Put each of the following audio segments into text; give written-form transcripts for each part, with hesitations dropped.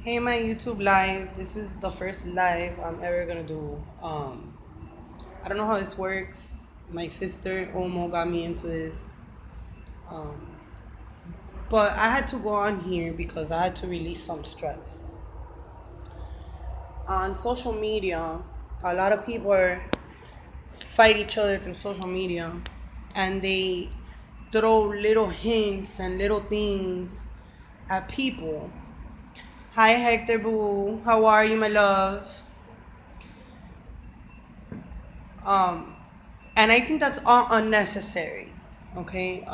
Hey, my YouTube live. This is the first live I'm ever gonna do. I don't know how this works. My sister Omo got me into this, um, but I had to go on here because I had to release some stress. On social media, a lot of people fight each other through social media, and they throw little hints and little things at people. Hi, Hector Boo. How are you, my love? Um, and I think that's all unnecessary. Okay.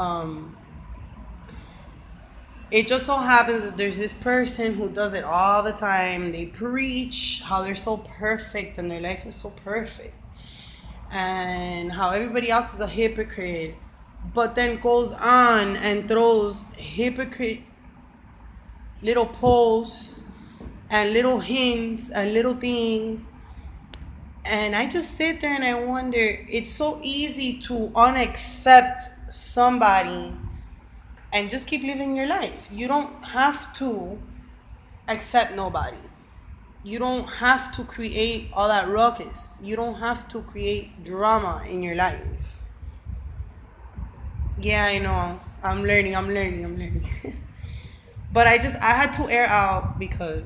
It just so happens that there's this person who does it all the time. They preach how they're so perfect and their life is so perfect, and how everybody else is a hypocrite, but then goes on and throws hypocrite little posts and little hints and little things. And I just sit there and I wonder, it's so easy to unaccept somebody and just keep living your life. You don't have to accept nobody. You don't have to create all that ruckus. You don't have to create drama in your life. Yeah, I know. I'm learning. But I had to air out because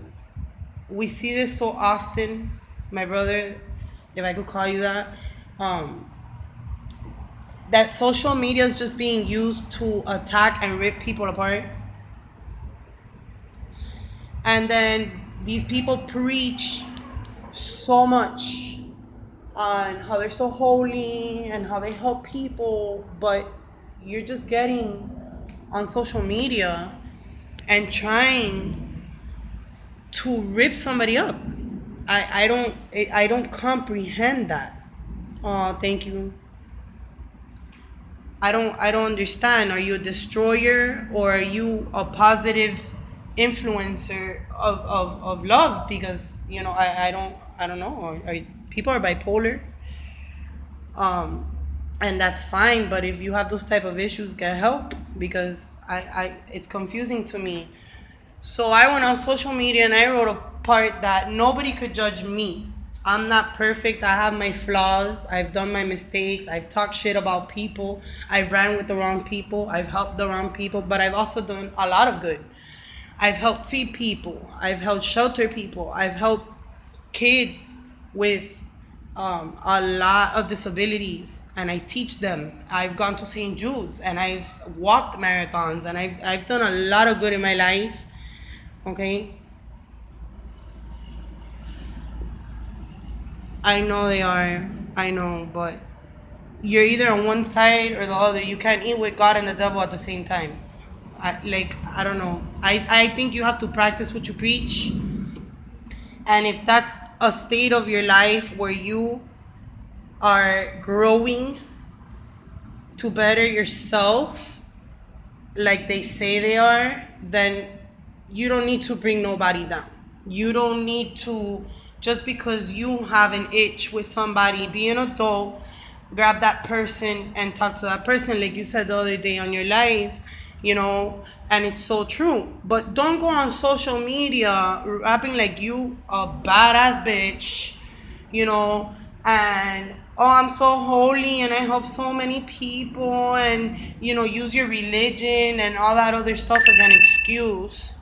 we see this so often. My brother, if I could call you that, um, that social media is just being used to attack and rip people apart. And then these people preach so much on how they're so holy and how they help people, but you're just getting on social media and trying to rip somebody up. I don't comprehend that. Oh, thank you. I don't understand. Are you a destroyer or are you a positive influencer of love? Because I don't know. People are bipolar. And that's fine, but if you have those type of issues, get help because I it's confusing to me. So I went on social media and I wrote a part that nobody could judge me. I'm not perfect. I have my flaws. I've done my mistakes. I've talked shit about people. I've ran with the wrong people. I've helped the wrong people, but I've also done a lot of good. I've helped feed people. I've helped shelter people. I've helped kids with a lot of disabilities, and I teach them. I've gone to St. Jude's and I've walked marathons, and I've done a lot of good in my life. Okay, I know they are. I know, but you're either on one side or the other. You can't eat with God and the devil at the same time. I don't know. I think you have to practice what you preach. And if that's a state of your life where you are growing to better yourself, like they say they are, then you don't need to bring nobody down. You don't need to, just because you have an itch with somebody, be an adult, grab that person and talk to that person, like you said the other day on your live, and it's so true. But don't go on social media rapping like you a badass bitch, you know, and oh, I'm so holy and I help so many people, and use your religion and all that other stuff as an excuse,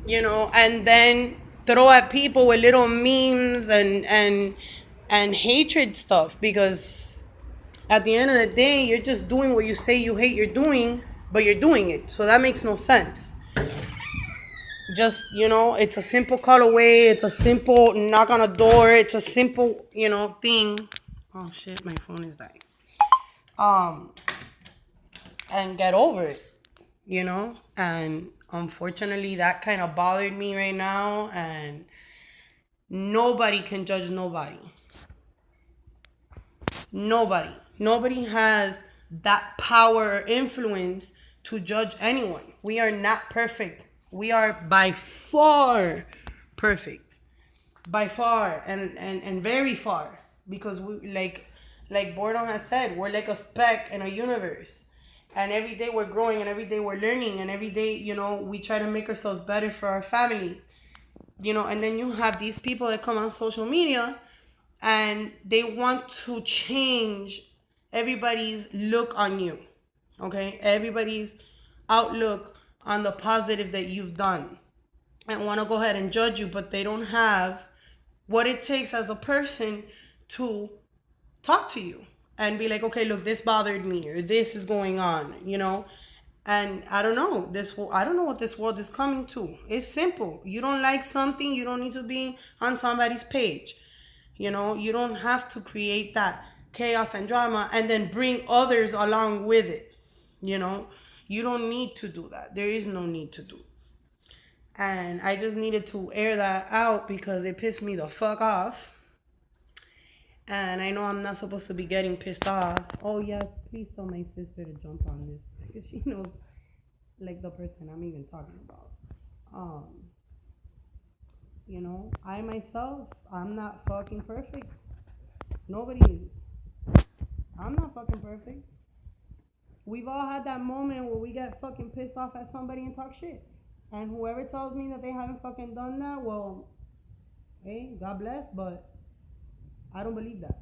and then throw at people with little memes and hatred stuff, because at the end of the day you're just doing what you say you hate you're doing, but you're doing it, so that makes no sense. Just, it's a simple call away, it's a simple knock on a door, it's a simple, thing. Oh shit, my phone is dying. um and get over it, and unfortunately that kind of bothered me right now, and nobody can judge nobody. Nobody has that power or influence to judge anyone. We are not perfect. We are by far perfect, by far, and very far, because we, like Bordon has said, we're like a speck in a universe, And every day we're growing, and every day we're learning, and every day, we try to make ourselves better for our families. And then you have these people that come on social media and they want to change everybody's look on you. Okay? Everybody's outlook on the positive that you've done, and want to go ahead and judge you, but they don't have what it takes as a person to talk to you and be like, okay, look, this bothered me, or this is going on. And I don't know, I don't know what this world is coming to. It's simple. You don't like something, you don't need to be on somebody's page. You don't have to create that chaos and drama and then bring others along with it. You don't need to do that. There is no need to do. And I just needed to air that out because it pissed me the fuck off. And I know I'm not supposed to be getting pissed off. Oh, yes, please tell my sister to jump on this because she knows, like, the person I'm even talking about. I myself, I'm not fucking perfect. Nobody is. I'm not fucking perfect. We've all had that moment where we get fucking pissed off at somebody and talk shit. And whoever tells me that they haven't fucking done that, well, hey, God bless, but I don't believe that.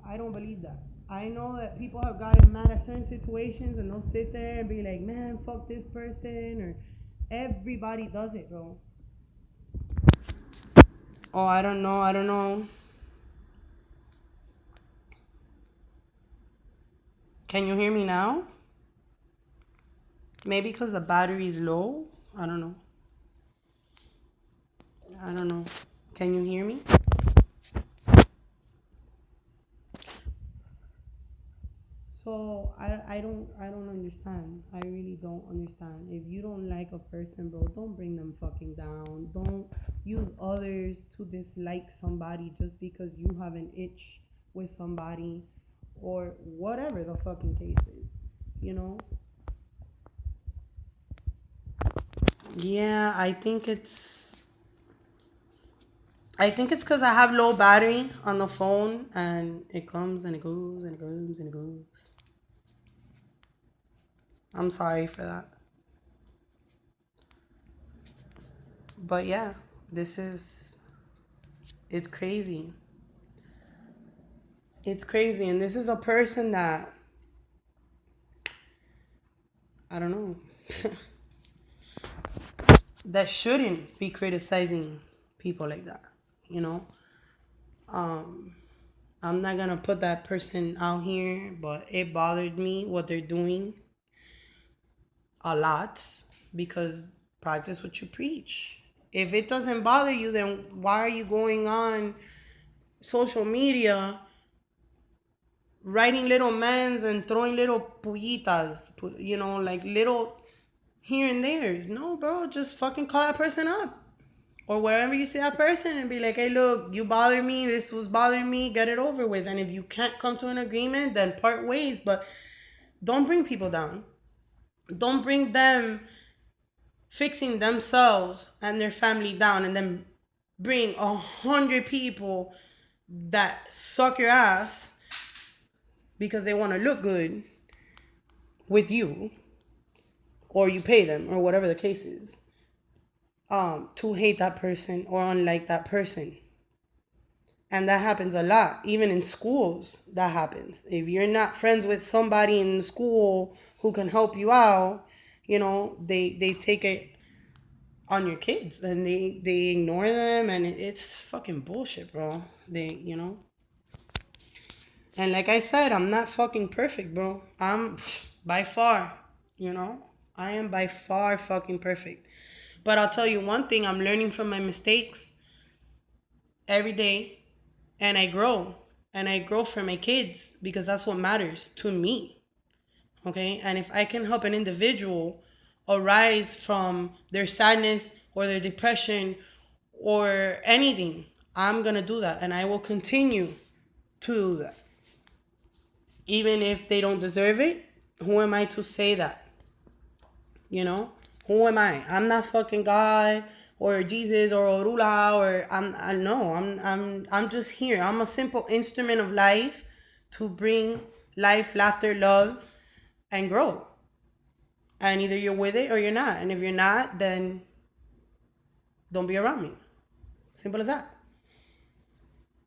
I don't believe that. I know that people have gotten mad at certain situations and they'll sit there and be like, man, fuck this person, or everybody does it, bro. Oh, I don't know. Can you hear me now? Maybe because the battery is low? I don't know. Can you hear me? So I don't understand. I really don't understand. If you don't like a person, bro, don't bring them fucking down. Don't use others to dislike somebody just because you have an itch with somebody, or whatever the fucking case is. Yeah, I think it's because I have low battery on the phone, and it comes and it goes and it goes and it goes. I'm sorry for that. But yeah, it's crazy. It's crazy. And this is a person that, I don't know, that shouldn't be criticizing people like that, you know? I'm not gonna put that person out here, but it bothered me what they're doing a lot, because practice what you preach. If it doesn't bother you, then why are you going on social media writing little mans and throwing little pullitas, like little here and there? No, bro, just fucking call that person up. Or wherever you see that person and be like, hey, look, you bother me, this was bothering me, get it over with. And if you can't come to an agreement, then part ways. But don't bring people down. Don't bring them fixing themselves and their family down, and then bring 100 people that suck your ass because they want to look good with you, or you pay them, or whatever the case is, to hate that person or unlike that person. And that happens a lot. Even in schools, that happens. If you're not friends with somebody in school who can help you out, they take it on your kids, and they ignore them, and it's fucking bullshit, bro. And like I said, I'm not fucking perfect, bro. I'm by far, I am by far fucking perfect. But I'll tell you one thing, I'm learning from my mistakes every day, and I grow. And I grow for my kids, because that's what matters to me. Okay? And if I can help an individual arise from their sadness or their depression or anything, I'm going to do that. And I will continue to do that. Even if they don't deserve it, who am I to say that? Who am I? I'm not fucking God or Jesus or Orula, or I'm just here. I'm a simple instrument of life to bring life, laughter, love, and grow. And either you're with it or you're not. And if you're not, then don't be around me. Simple as that.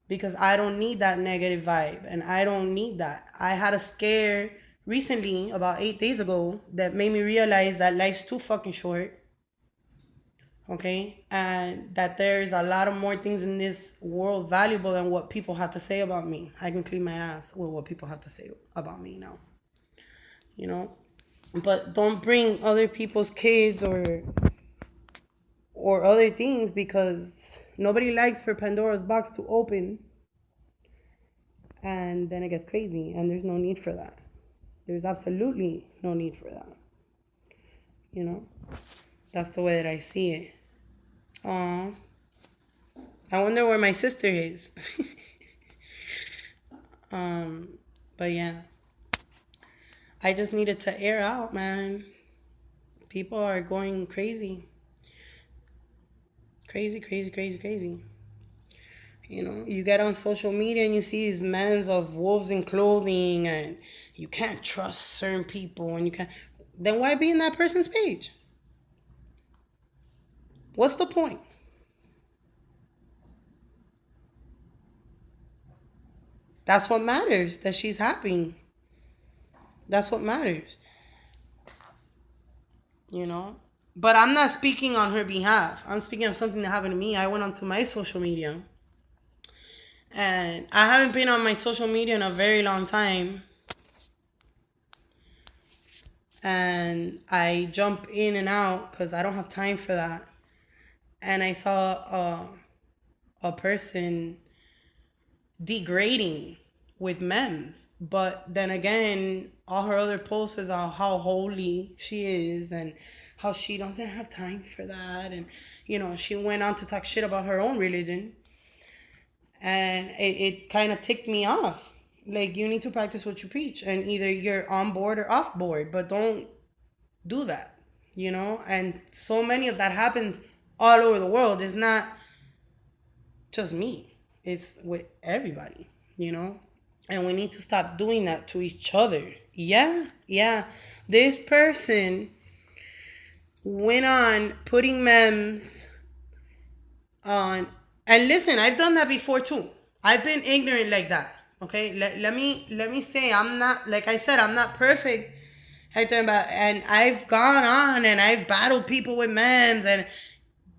Because I don't need that negative vibe and I don't need that. I had a scare recently, about 8 days ago, that made me realize that life's too fucking short. Okay? And that there's a lot of more things in this world valuable than what people have to say about me. I can clean my ass with what people have to say about me now. You know? But don't bring other people's kids or other things, because nobody likes for Pandora's box to open and then it gets crazy, and there's no need for that. There's absolutely no need for that. You know? That's the way that I see it. I wonder where my sister is. But yeah. I just needed to air out, man. People are going crazy. Crazy, crazy, crazy, crazy. You know, you get on social media and you see these men of wolves in clothing and you can't trust certain people and you can't. Then why be in that person's page? What's the point? That's what matters, that she's happy. That's what matters. You know? But I'm not speaking on her behalf. I'm speaking of something that happened to me. I went onto my social media. And I haven't been on my social media in a very long time. And I jump in and out because I don't have time for that. And I saw a person degrading with memes. But then again, all her other posts is on how holy she is and how she doesn't have time for that. And, you know, she went on to talk shit about her own religion. And it kind of ticked me off. Like, you need to practice what you preach. And either you're on board or off board. But don't do that, you know? And so many of that happens all over the world. It's not just me. It's with everybody, you know? And we need to stop doing that to each other. Yeah. This person went on putting memes on. And listen, I've done that before too. I've been ignorant like that. Okay? Let me say, I'm not, like I said, I'm not perfect. And I've gone on and I've battled people with memes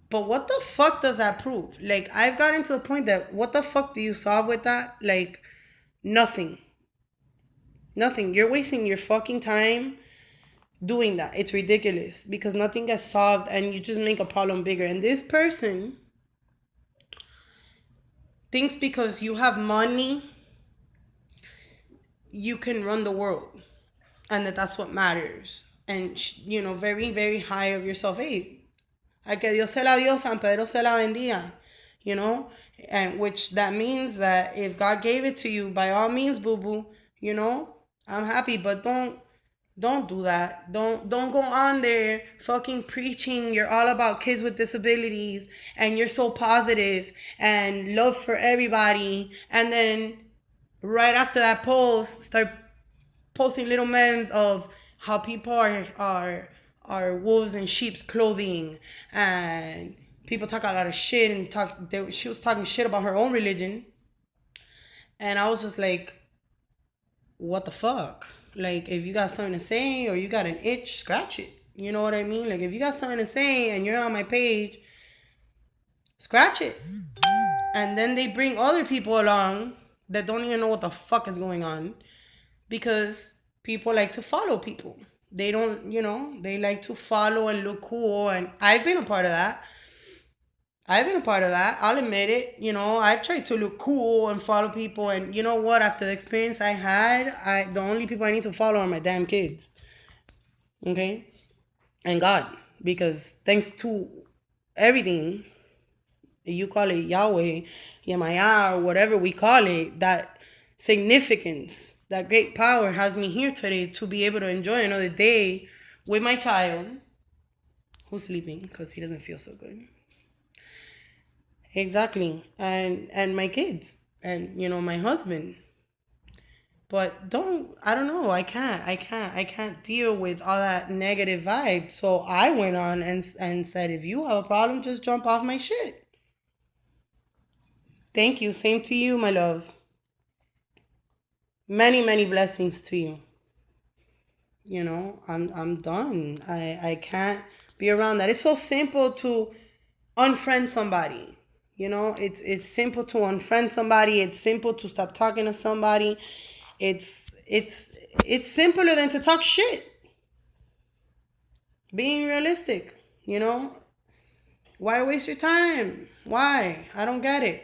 but what the fuck does that prove? Like, I've gotten to a point that what the fuck do you solve with that? Like, nothing. You're wasting your fucking time doing that. It's ridiculous because nothing gets solved and you just make a problem bigger. And this person thinks because you have money, you can run the world and that's what matters. And, you know, very, very high of yourself. Hey, a que Dios se la dio, San Pedro se la vendía, you know? And which that means that if God gave it to you, by all means, boo-boo, you know? I'm happy, but don't do that. Don't go on there fucking preaching you're all about kids with disabilities and you're so positive and love for everybody. And then right after that post, start posting little memes of how people are wolves in sheep's clothing, and people talk a lot of shit and she was talking shit about her own religion, and I was just like, what the fuck? Like, if you got something to say or you got an itch, scratch it. You know what I mean? Like, if you got something to say and you're on my page, scratch it. And then they bring other people along that don't even know what the fuck is going on, because people like to follow people. They don't, you know, they like to follow and look cool. And I've been a part of that. I'll admit it. You know, I've tried to look cool and follow people. And you know what? After the experience I had, the only people I need to follow are my damn kids. Okay? And God. Because thanks to everything, you call it Yahweh, Yemaya, or whatever we call it, that significance, that great power has me here today to be able to enjoy another day with my child who's sleeping because he doesn't feel so good. Exactly. And my kids and, you know, my husband. But I don't know, I can't deal with all that negative vibe. So I went on and said, if you have a problem, just jump off my shit. Thank you. Same to you, my love. Many, many blessings to you. I'm done. I can't be around that. It's so simple to unfriend somebody. It's simple to unfriend somebody. It's simple to stop talking to somebody. It's simpler than to talk shit. Being realistic, why waste your time? Why? I don't get it.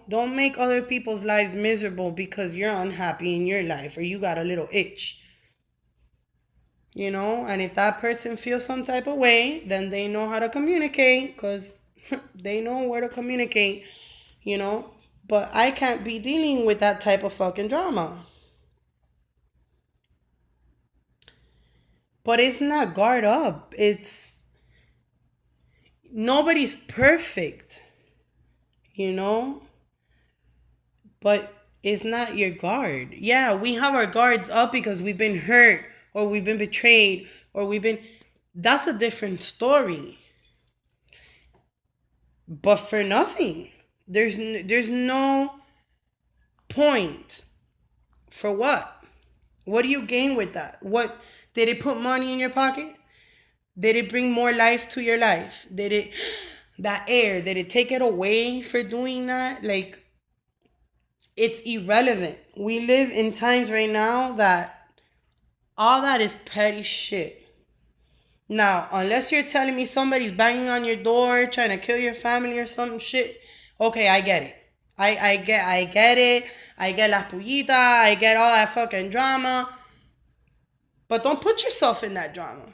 Don't make other people's lives miserable because you're unhappy in your life or you got a little itch. And if that person feels some type of way, then they know how to communicate because they know where to communicate, you know. But I can't be dealing with that type of fucking drama. But it's not guard up. It's nobody's perfect, you know? But it's not your guard. Yeah, we have our guards up because we've been hurt or we've been betrayed or we've been. That's a different story. But for nothing. There's no point. For what? What do you gain with that? What did it put money in your pocket? Did it bring more life to your life? Did it that air, did it take it away for doing that? Like, it's irrelevant. We live in times right now that all that is petty shit. Now, unless you're telling me somebody's banging on your door trying to kill your family or some shit, okay, I get it. I get it. I get la pullita. I get all that fucking drama. But don't put yourself in that drama.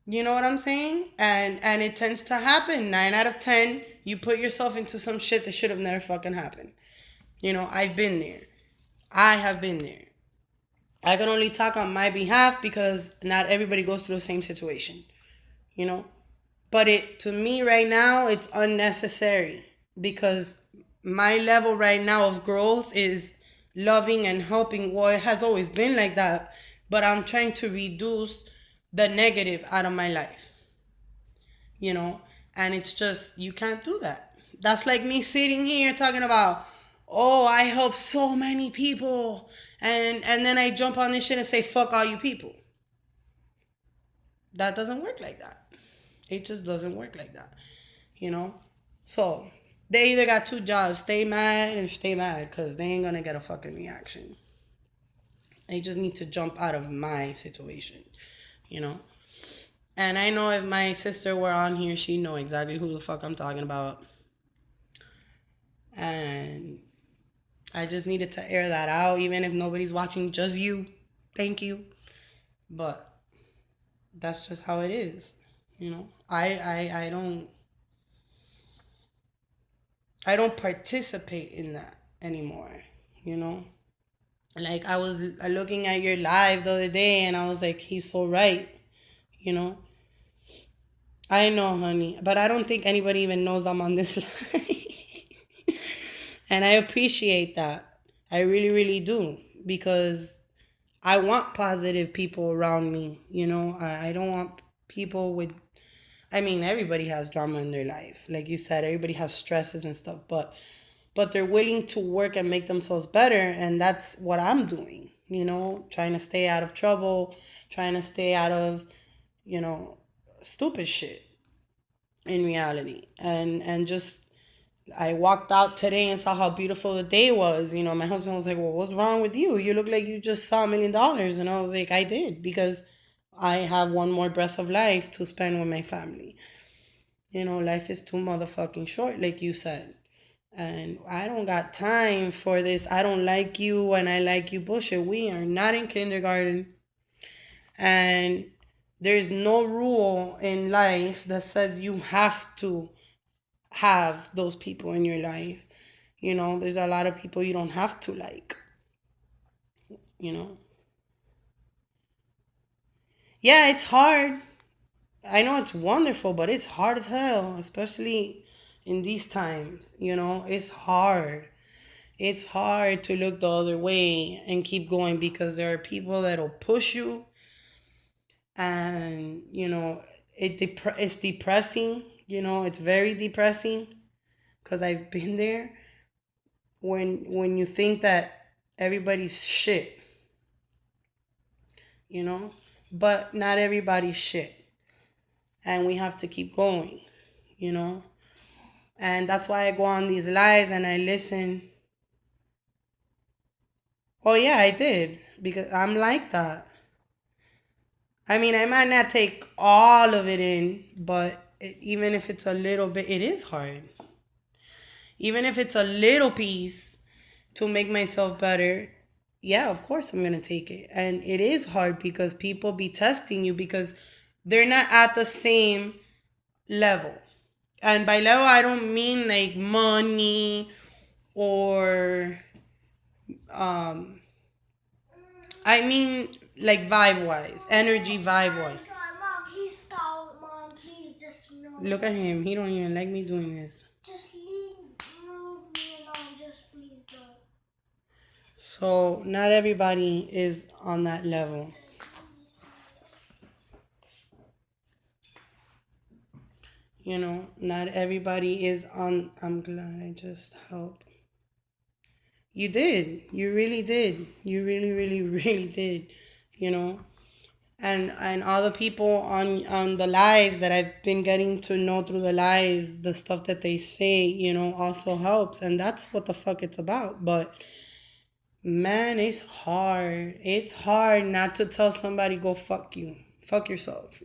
You know what I'm saying? And it tends to happen. 9 out of 10, you put yourself into some shit that should have never fucking happened. I've been there. I have been there. I can only talk on my behalf because not everybody goes through the same situation. But to me right now, it's unnecessary because my level right now of growth is loving and helping. Well, it has always been like that, but I'm trying to reduce the negative out of my life. And it's just, you can't do that. That's like me sitting here talking about, oh, I help so many people, and then I jump on this shit and say, fuck all you people. That doesn't work like that. It just doesn't work like that. So they either got two jobs: stay mad and stay mad, because they ain't gonna get a fucking reaction. They just need to jump out of my situation. And I know if my sister were on here, she'd know exactly who the fuck I'm talking about. And I just needed to air that out, even if nobody's watching, just you. Thank you. But that's just how it is. I don't participate in that anymore. Like, I was looking at your live the other day and I was like, he's so right. I know, honey, but I don't think anybody even knows I'm on this live. And I appreciate that. I really, really do. Because I want positive people around me. I don't want people with. I mean, everybody has drama in their life. Like you said, everybody has stresses and stuff. But they're willing to work and make themselves better. And that's what I'm doing. Trying to stay out of trouble. Trying to stay out of, stupid shit in reality. And just, I walked out today and saw how beautiful the day was. My husband was like, well, what's wrong with you? You look like you just saw $1 million. And I was like, I did, because I have one more breath of life to spend with my family. Life is too motherfucking short, like you said. And I don't got time for this I don't like you and I like you bullshit. We are not in kindergarten. And there's no rule in life that says you have to have those people in your life. There's a lot of people you don't have to like. Yeah, it's hard. I know it's wonderful, but it's hard as hell, especially in these times. It's hard. It's hard to look the other way and keep going because there are people that'll push you, and it's depressing. It's very depressing because I've been there when you think that everybody's shit, you know, but not everybody's shit, and we have to keep going, you know. And that's why I go on these lives and I listen. Oh yeah, I did, because I'm like that. I mean, I might not take all of it in, but even if it's a little bit, it is hard. Even if it's a little piece to make myself better, yeah, of course I'm gonna take it. And it is hard because people be testing you because they're not at the same level. And by level, I don't mean like money or um I mean like vibe wise, energy vibe wise. Mom, please stop. Mom, please just no. Look at him. He don't even like me doing this. Just leave me alone. Just please don't. So not everybody is on that level. Not everybody is on. I'm glad I just helped. You did. You really did. You really, really, really did. You know. And other people on the lives that I've been getting to know through the lives, the stuff that they say, also helps, and that's what the fuck it's about. But man, it's hard. It's hard not to tell somebody go fuck you, fuck yourself.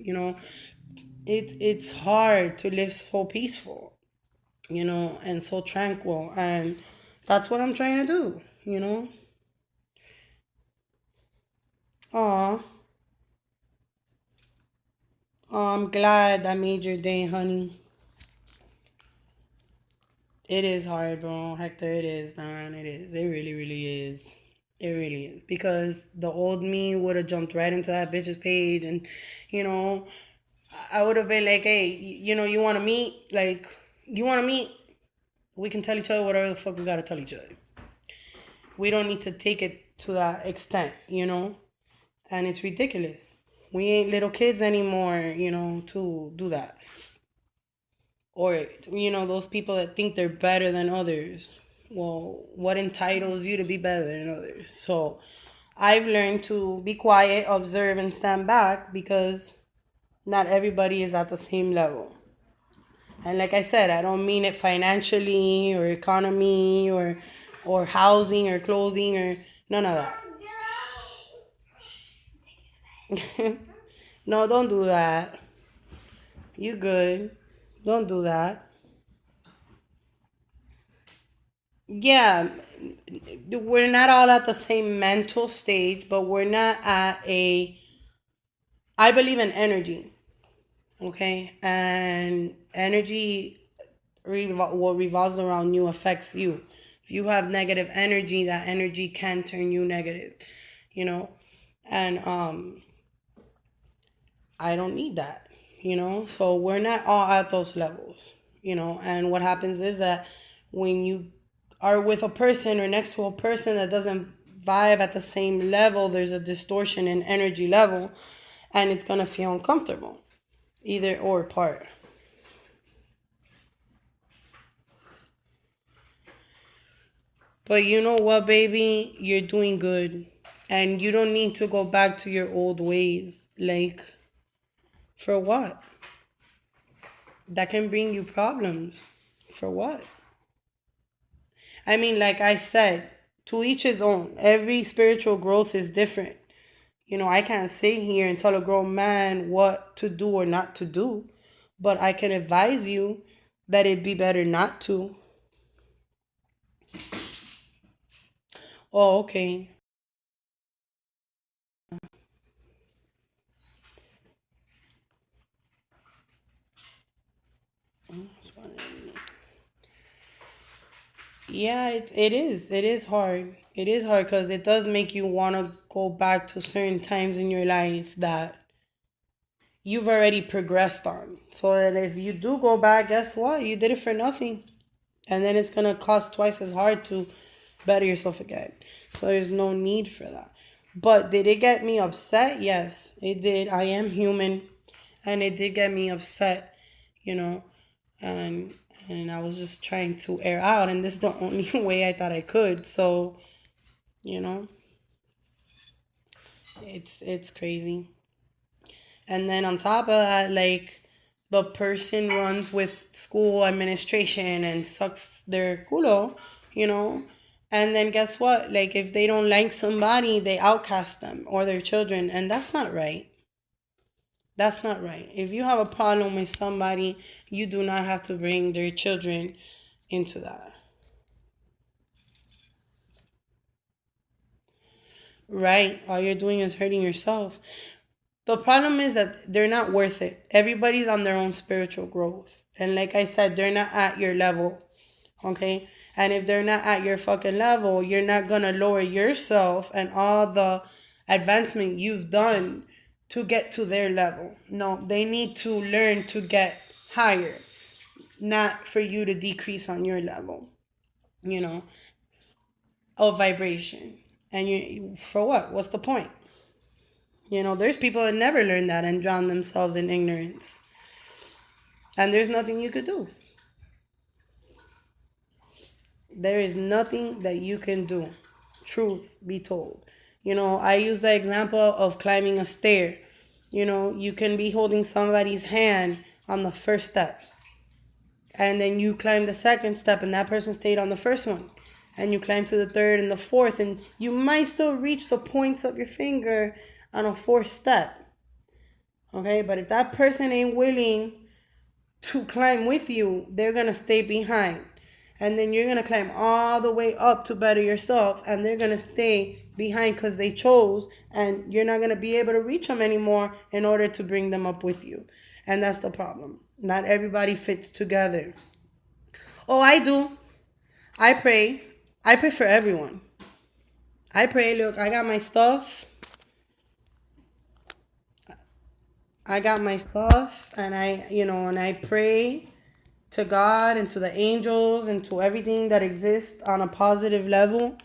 It's hard to live so peaceful, and so tranquil, and that's what I'm trying to do. Aw. Oh, I'm glad that made your day, honey. It is hard, bro. Hector, it is, man. It is. It really, really is. It really is. Because the old me would have jumped right into that bitch's page, and, you know, I would have been like, hey, you want to meet? Like, you want to meet? We can tell each other whatever the fuck we got to tell each other. We don't need to take it to that extent. And it's ridiculous. We ain't little kids anymore, to do that. Or, those people that think they're better than others. Well, what entitles you to be better than others? So I've learned to be quiet, observe, and stand back because not everybody is at the same level. And like I said, I don't mean it financially or economy or housing or clothing or none of that. No, don't do that. You good. Don't do that. Yeah, we're not all at the same mental stage, but we're not at a. I believe in energy, okay? And energy, what revolves around you affects you. If you have negative energy, that energy can turn you negative, you know? And I don't need that, So we're not all at those levels, And what happens is that when you are with a person or next to a person that doesn't vibe at the same level, there's a distortion in energy level, and it's gonna feel uncomfortable, either or part. But you know what, baby? You're doing good. And you don't need to go back to your old ways. Like, for what? That can bring you problems. For what? I mean, like I said, to each his own. Every spiritual growth is different. I can't sit here and tell a grown man what to do or not to do, but I can advise you that it'd be better not to. Oh, okay. Yeah, it is. It is hard. It is hard because it does make you want to go back to certain times in your life that you've already progressed on. So that if you do go back, guess what? You did it for nothing. And then it's going to cost twice as hard to better yourself again. So there's no need for that. But did it get me upset? Yes, it did. I am human, and it did get me upset, you know, and I was just trying to air out, and this is the only way I thought I could. So, you know, it's crazy. And then on top of that, like the person runs with school administration and sucks their culo, you know. And then guess what? Like if they don't like somebody, they outcast them or their children, and that's not right. That's not right. If you have a problem with somebody, you do not have to bring their children into that. Right? All you're doing is hurting yourself. The problem is that they're not worth it. Everybody's on their own spiritual growth. And like I said, they're not at your level. Okay? And if they're not at your fucking level, you're not gonna lower yourself and all the advancement you've done to get to their level. No, they need to learn to get higher, not for you to decrease on your level, you know, of vibration. And you for what? What's the point? You know, there's people that never learn that and drown themselves in ignorance. And there's nothing you could do. There is nothing that you can do. Truth be told. You know, I use the example of climbing a stair. You know, you can be holding somebody's hand on the first step. And then you climb the second step and that person stayed on the first one. And you climb to the third and the fourth. And you might still reach the points of your finger on a fourth step. Okay, but if that person ain't willing to climb with you, they're gonna stay behind. And then you're gonna climb all the way up to better yourself, and they're gonna stay behind because they chose, and you're not gonna be able to reach them anymore in order to bring them up with you. And that's the problem. Not everybody fits together. Oh, I do. I pray. I pray for everyone. I pray, look, I got my stuff. And and I pray to God and to the angels and to everything that exists on a positive level.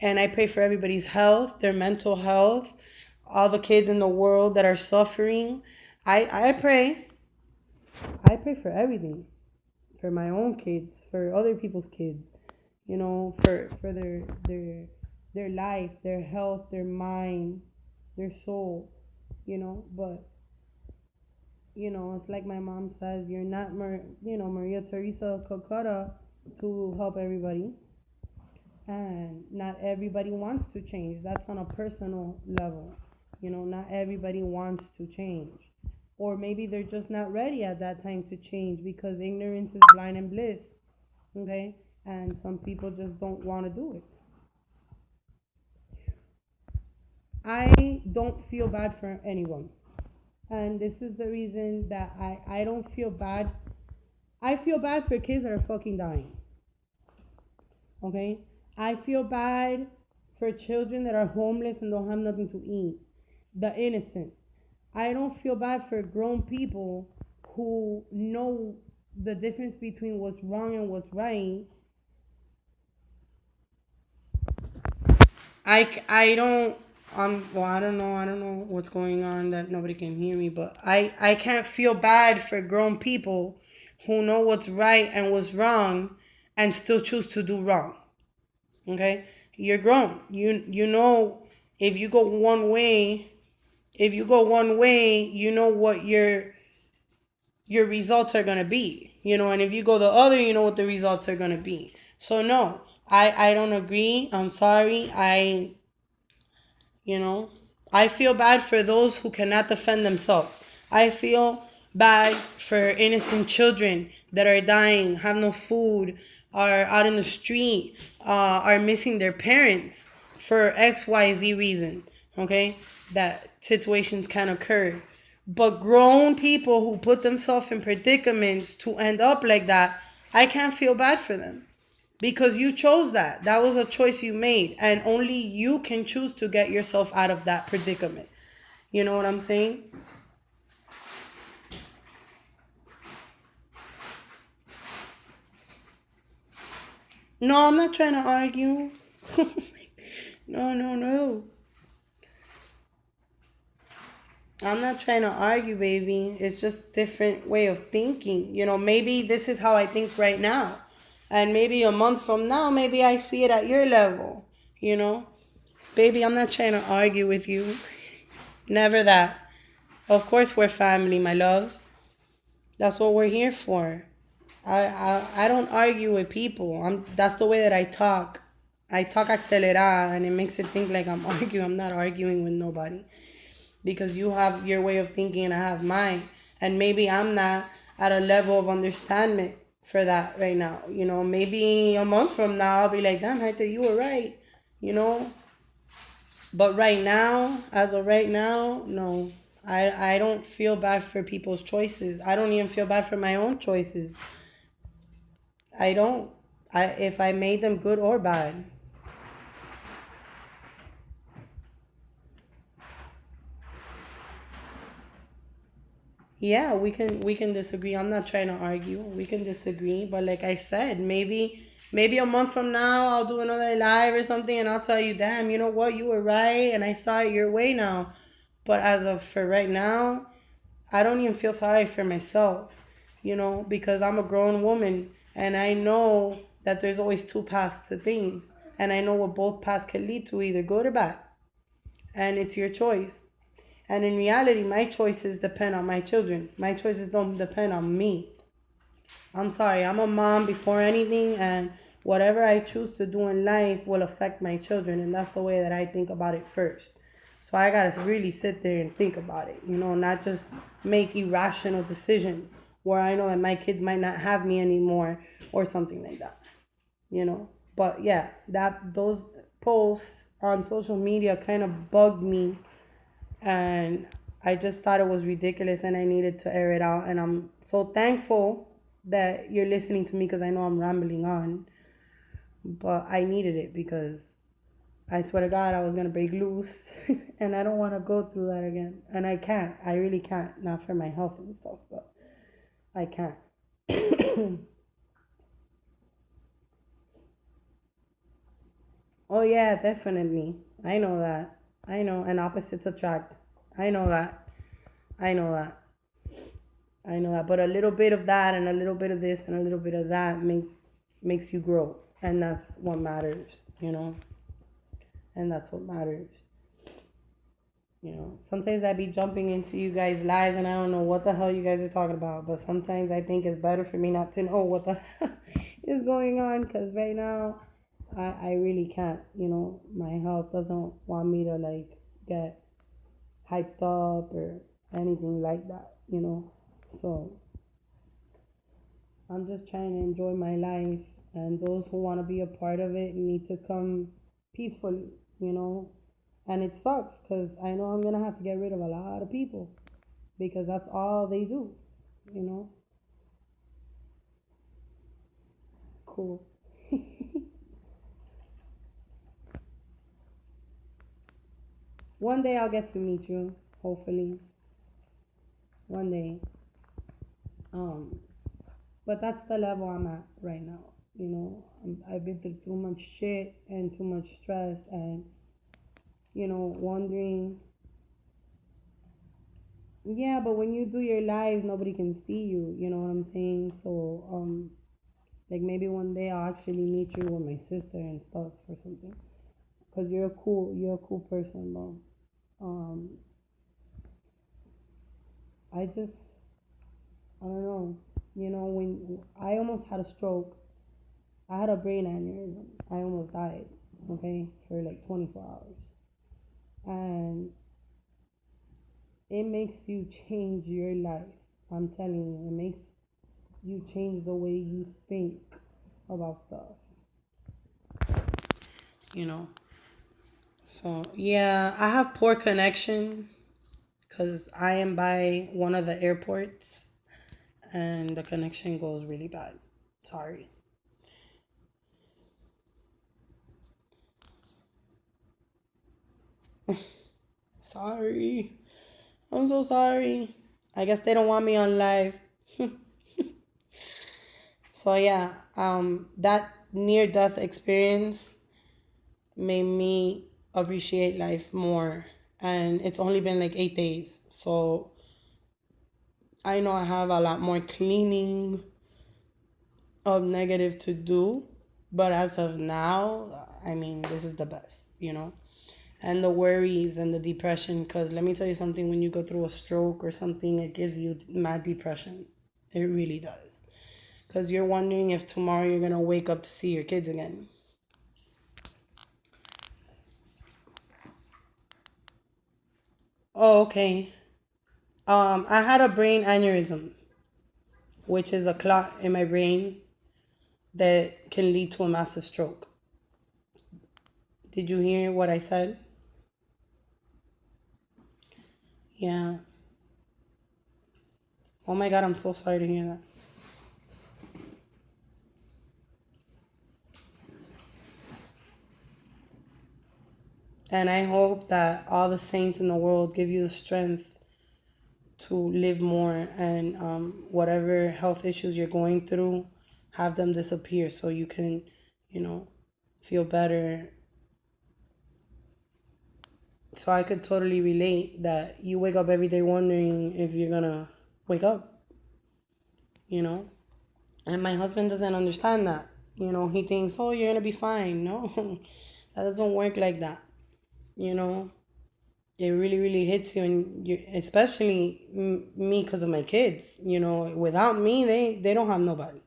And I pray for everybody's health, their mental health, all the kids in the world that are suffering. I pray. I pray for everything. For my own kids, for other people's kids, for their life, their health, their mind, their soul, but it's like my mom says, you're not, Maria Teresa Calcutta to help everybody. And not everybody wants to change. That's on a personal level. Not everybody wants to change. Or maybe they're just not ready at that time to change because ignorance is blind and bliss. Okay? And some people just don't want to do it. I don't feel bad for anyone. And this is the reason that I don't feel bad. I feel bad for kids that are fucking dying. Okay? I feel bad for children that are homeless and don't have nothing to eat. The innocent. I don't feel bad for grown people who know the difference between what's wrong and what's right. I don't well, I don't know what's going on that nobody can hear me, but I can't feel bad for grown people who know what's right and what's wrong and still choose to do wrong. Okay? You're grown. You know if you go one way, you know what your results are gonna be. And if you go the other, you know what the results are gonna be. So no, I don't agree. I'm sorry. I feel bad for those who cannot defend themselves. I feel bad for innocent children that are dying, have no food, are out in the street, are missing their parents for XYZ reason. Okay? That situations can occur. But grown people who put themselves in predicaments to end up like that, I can't feel bad for them. Because you chose that. That was a choice you made. And only you can choose to get yourself out of that predicament. You know what I'm saying? No, I'm not trying to argue. No, no, no. I'm not trying to argue, baby. It's just different way of thinking. Maybe this is how I think right now. And maybe a month from now, maybe I see it at your level. You know? Baby, I'm not trying to argue with you. Never that. Of course we're family, my love. That's what we're here for. I don't argue with people. That's the way that I talk. I talk acelerada and it makes it think like I'm arguing. I'm not arguing with nobody. Because you have your way of thinking and I have mine. And maybe I'm not at a level of understanding for that right now. Maybe a month from now I'll be like, damn, Hector, you were right. You know? But right now, as of right now, no. I don't feel bad for people's choices. I don't even feel bad for my own choices. I don't. If I made them good or bad. Yeah, we can disagree. I'm not trying to argue. We can disagree, but like I said, maybe a month from now I'll do another live or something and I'll tell you, "Damn, you know what? You were right and I saw it your way now." But as of for right now, I don't even feel sorry for myself, because I'm a grown woman and I know that there's always two paths to things and I know what both paths can lead to, either good or bad. And it's your choice. And in reality, my choices depend on my children. My choices don't depend on me. I'm sorry, I'm a mom before anything, and whatever I choose to do in life will affect my children, and that's the way that I think about it first. So I gotta really sit there and think about it, not just make irrational decisions where I know that my kids might not have me anymore or something like that, you know. But yeah, that those posts on social media kind of bugged me, and I just thought it was ridiculous and I needed to air it out. And I'm so thankful that you're listening to me because I know I'm rambling on, but I needed it because I swear to God I was gonna break loose, and I don't want to go through that again. And I can't. I really can't. Not for my health and stuff, but I can't. Oh yeah, definitely. I know that. I know, and opposites attract. I know that. I know that. I know that, but a little bit of that and a little bit of this and a little bit of that makes you grow, and that's what matters, you know. And that's what matters, Sometimes I be jumping into you guys' lives, and I don't know what the hell you guys are talking about. But sometimes I think it's better for me not to know what the hell is going on, because right now I really can't. My health doesn't want me to like get hyped up or anything like that. So I'm just trying to enjoy my life, and those who want to be a part of it need to come peacefully, you know. And it sucks because I know I'm gonna have to get rid of a lot of people because that's all they do, you know. Cool. One day I'll get to meet you, hopefully. One day. Um, but that's the level I'm at right now. I've been through too much shit and too much stress, and wondering. Yeah, but when you do your lives, nobody can see you. You know what I'm saying? So, like maybe one day I'll actually meet you with my sister and stuff or something. Cause you're a cool person, bro. Um, I just, I don't know. When I almost had a stroke, I had a brain aneurysm. I almost died. Okay, for like 24 hours, and it makes you change your life. I'm telling you, it makes you change the way you think about stuff. You know. So yeah, I have poor connection because I am by one of the airports, and the connection goes really bad. Sorry. Sorry. I'm so sorry. I guess they don't want me on live. So yeah, that near death experience, made me appreciate life more. And it's only been like 8 days. So I know I have a lot more cleaning of negative to do. But as of now, I mean, this is the best, you know? And the worries and the depression, because let me tell you something, when you go through a stroke or something, it gives you mad depression. It really does. Because you're wondering if tomorrow you're going to wake up to see your kids again. Oh, okay. I had a brain aneurysm, which is a clot in my brain that can lead to a massive stroke. Did you hear what I said? Yeah. Oh my God, I'm so sorry to hear that. And I hope that all the saints in the world give you the strength to live more, and whatever health issues you're going through, have them disappear so you can, you know, feel better. So I could totally relate that you wake up every day wondering if you're gonna wake up, you know? And my husband doesn't understand that. You know, he thinks, oh, you're gonna be fine. No, that doesn't work like that. You know, it really, really hits you, and you, especially me, because of my kids. You know, without me, they don't have nobody.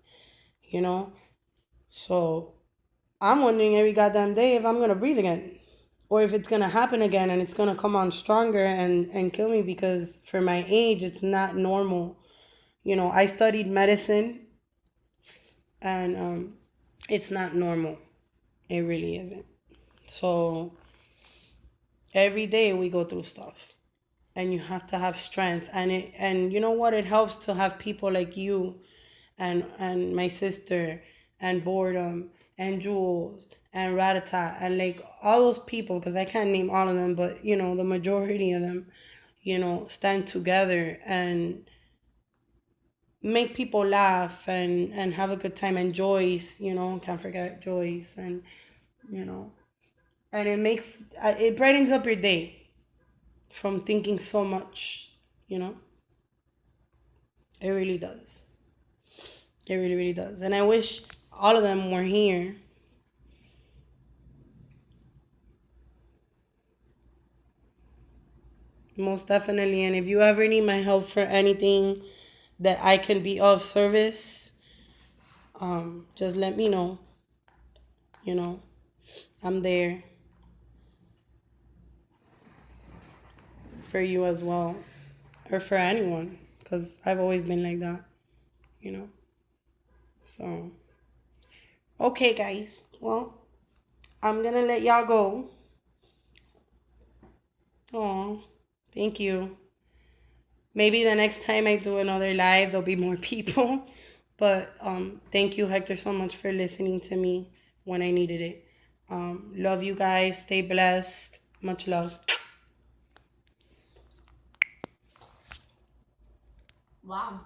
You know, so I'm wondering every goddamn day if I'm gonna breathe again, or if it's gonna happen again, and it's gonna come on stronger and kill me, because for my age, it's not normal. You know, I studied medicine, and it's not normal. It really isn't. So every day we go through stuff, and you have to have strength. And you know what? It helps to have people like you, and my sister, and Boredom, and Jules, and Ratata, and like all those people, because I can't name all of them, but you know, the majority of them, you know, stand together and make people laugh, and have a good time. And Joyce, you know, can't forget Joyce. And you know, and it brightens up your day from thinking so much, you know. It really does. It really, really does. And I wish all of them were here. Most definitely. And if you ever need my help for anything that I can be of service, just let me know. You know, I'm there for you as well, or for anyone, because I've always been like that, you know. So, okay, guys. Well, I'm gonna let y'all go. Oh, thank you. Maybe the next time I do another live, there'll be more people. But thank you, Hector, so much for listening to me when I needed it. Love you guys. Stay blessed. Much love. Wow.